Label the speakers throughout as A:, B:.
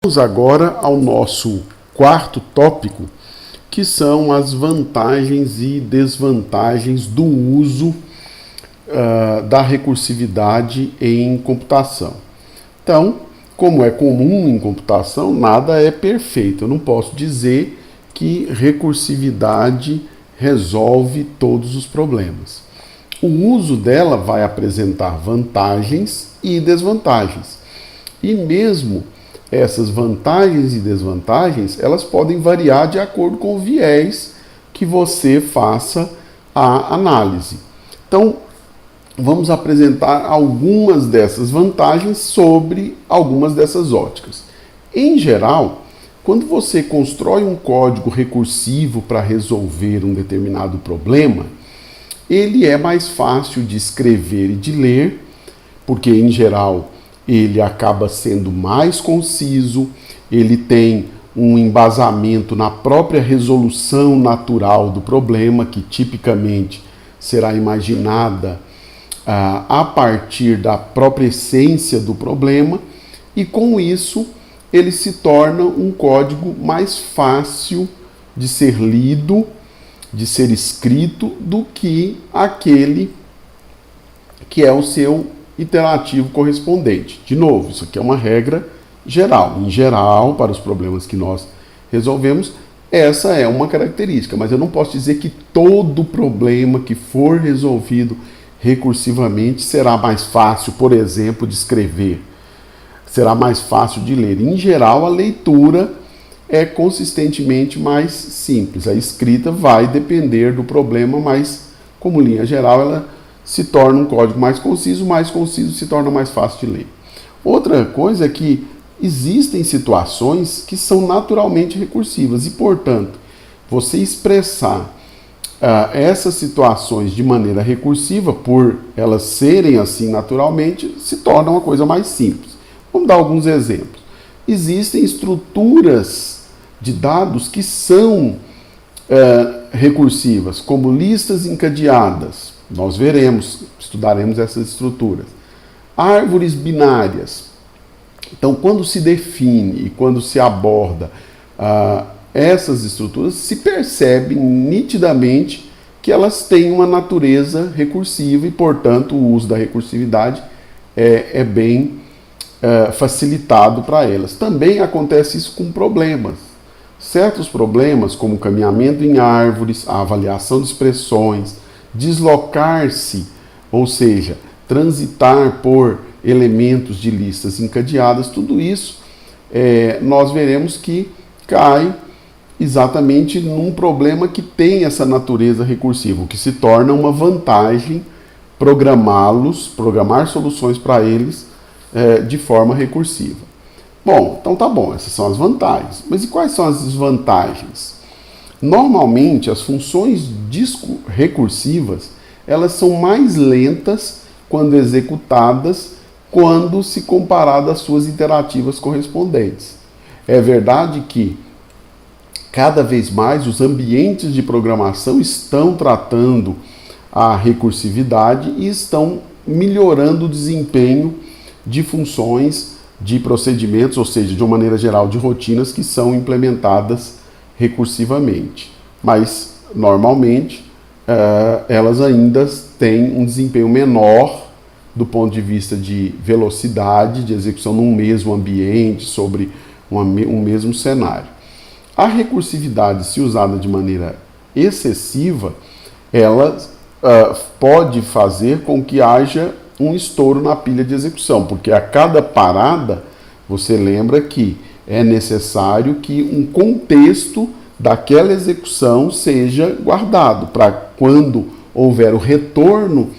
A: Vamos agora ao nosso quarto tópico, que são as vantagens e desvantagens do uso da recursividade em computação. Então, como é comum em computação, nada é perfeito. Eu não posso dizer que recursividade resolve todos os problemas. O uso dela vai apresentar vantagens e desvantagens. E mesmo essas vantagens e desvantagens, elas podem variar de acordo com o viés que você faça a análise. Então, vamos apresentar algumas dessas vantagens sobre algumas dessas óticas. Em geral, quando você constrói um código recursivo para resolver um determinado problema, ele é mais fácil de escrever e de ler, porque, em geral, ele acaba sendo mais conciso, ele tem um embasamento na própria resolução natural do problema, que tipicamente será imaginada a partir da própria essência do problema, e com isso ele se torna um código mais fácil de ser lido, de ser escrito, do que aquele que é o seu iterativo correspondente. De novo, isso aqui é uma regra geral. Em geral, para os problemas que nós resolvemos, essa é uma característica, mas eu não posso dizer que todo problema que for resolvido recursivamente será mais fácil, por exemplo, de escrever, será mais fácil de ler. Em geral, a leitura é consistentemente mais simples. A escrita vai depender do problema, mas, como linha geral, ela se torna um código mais conciso se torna mais fácil de ler. Outra coisa é que existem situações que são naturalmente recursivas e, portanto, você expressar essas situações de maneira recursiva, por elas serem assim naturalmente, se torna uma coisa mais simples. Vamos dar alguns exemplos. Existem estruturas de dados que são recursivas, como listas encadeadas. Nós estudaremos essas estruturas. Árvores binárias. Então, quando se define e quando se aborda essas estruturas, se percebe nitidamente que elas têm uma natureza recursiva e, portanto, o uso da recursividade é bem facilitado para elas. Também acontece isso com problemas. Certos problemas, como caminhamento em árvores, a avaliação de expressões, deslocar-se, ou seja, transitar por elementos de listas encadeadas, tudo isso nós veremos que cai exatamente num problema que tem essa natureza recursiva, o que se torna uma vantagem programar soluções para eles de forma recursiva. Bom, então tá bom, essas são as vantagens. Mas e quais são as desvantagens? Normalmente, as funções recursivas, elas são mais lentas quando executadas, quando se comparado às suas iterativas correspondentes. É verdade que, cada vez mais, os ambientes de programação estão tratando a recursividade e estão melhorando o desempenho de funções, de procedimentos, ou seja, de uma maneira geral, de rotinas que são implementadas recursivamente. Mas, normalmente, elas ainda têm um desempenho menor do ponto de vista de velocidade, de execução num mesmo ambiente, sobre um mesmo cenário. A recursividade, se usada de maneira excessiva, ela pode fazer com que haja um estouro na pilha de execução, porque a cada parada, você lembra que é necessário que um contexto daquela execução seja guardado, para quando houver o retorno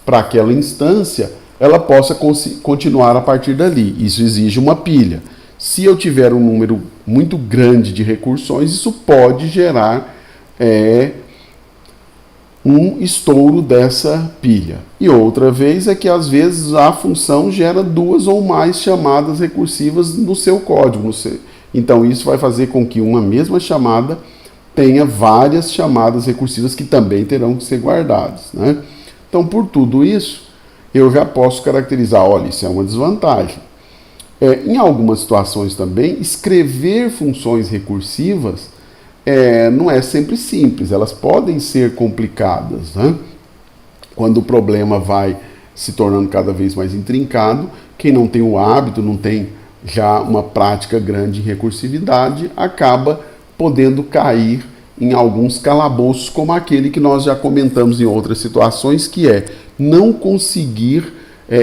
A: para aquela instância, ela possa continuar a partir dali. Isso exige uma pilha. Se eu tiver um número muito grande de recursões, isso pode gerar um estouro dessa pilha. E outra vez é que, às vezes, a função gera duas ou mais chamadas recursivas no seu código. Então, isso vai fazer com que uma mesma chamada tenha várias chamadas recursivas que também terão que ser guardadas, né? Então, por tudo isso, eu já posso caracterizar, olha, isso é uma desvantagem. Em algumas situações também, escrever funções recursivas não é sempre simples, elas podem ser complicadas, né? Quando o problema vai se tornando cada vez mais intrincado, quem não tem o hábito, não tem já uma prática grande em recursividade, acaba podendo cair em alguns calabouços, como aquele que nós já comentamos em outras situações, que é não conseguir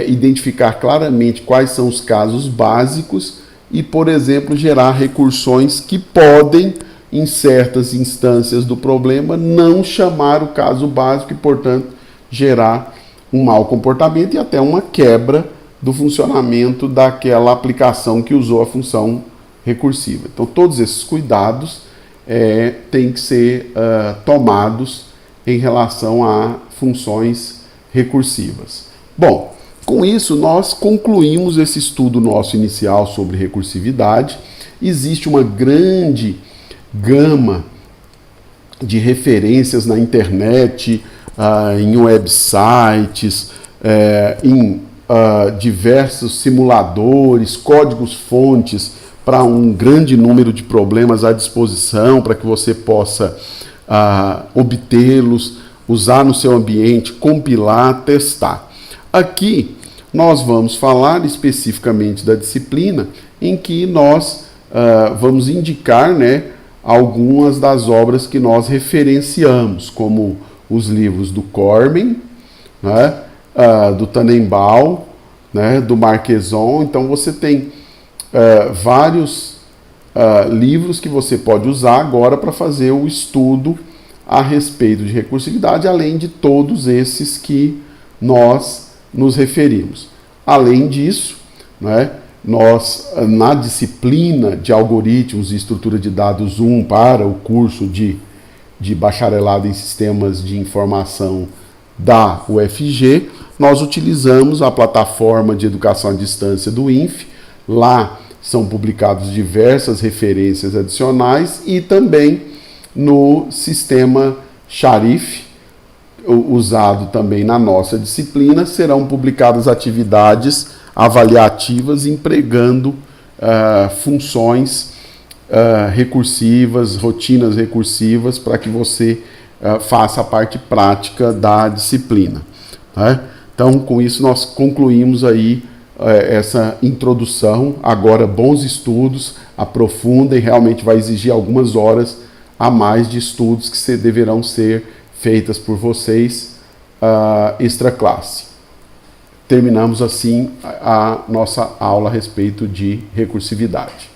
A: identificar claramente quais são os casos básicos e, por exemplo, gerar recursões que podem, em certas instâncias do problema, não chamar o caso básico e, portanto, gerar um mau comportamento e até uma quebra do funcionamento daquela aplicação que usou a função recursiva. Então, todos esses cuidados têm que ser tomados em relação a funções recursivas. Bom, com isso nós concluímos esse estudo nosso inicial sobre recursividade. Existe uma grande gama de referências na internet, em websites, em diversos simuladores, códigos-fontes para um grande número de problemas à disposição, para que você possa obtê-los, usar no seu ambiente, compilar, testar. Aqui nós vamos falar especificamente da disciplina em que nós vamos indicar, né, algumas das obras que nós referenciamos, como os livros do Cormen, né, do Tannenbaum, né, do Marqueson. Então você tem vários livros que você pode usar agora para fazer o estudo a respeito de recursividade, além de todos esses que nós nos referimos. Além disso, né, nós, na disciplina de algoritmos e estrutura de dados 1 para o curso de bacharelado em sistemas de informação da UFG, nós utilizamos a plataforma de educação à distância do INF. Lá são publicadas diversas referências adicionais e também no sistema Sharif, usado também na nossa disciplina, serão publicadas atividades avaliativas empregando funções recursivas, rotinas recursivas, para que você faça a parte prática da disciplina. Tá? Então, com isso, nós concluímos aí essa introdução. Agora, bons estudos, aprofundem, realmente vai exigir algumas horas a mais de estudos que deverão ser feitas por vocês extra classe. Terminamos assim a nossa aula a respeito de recursividade.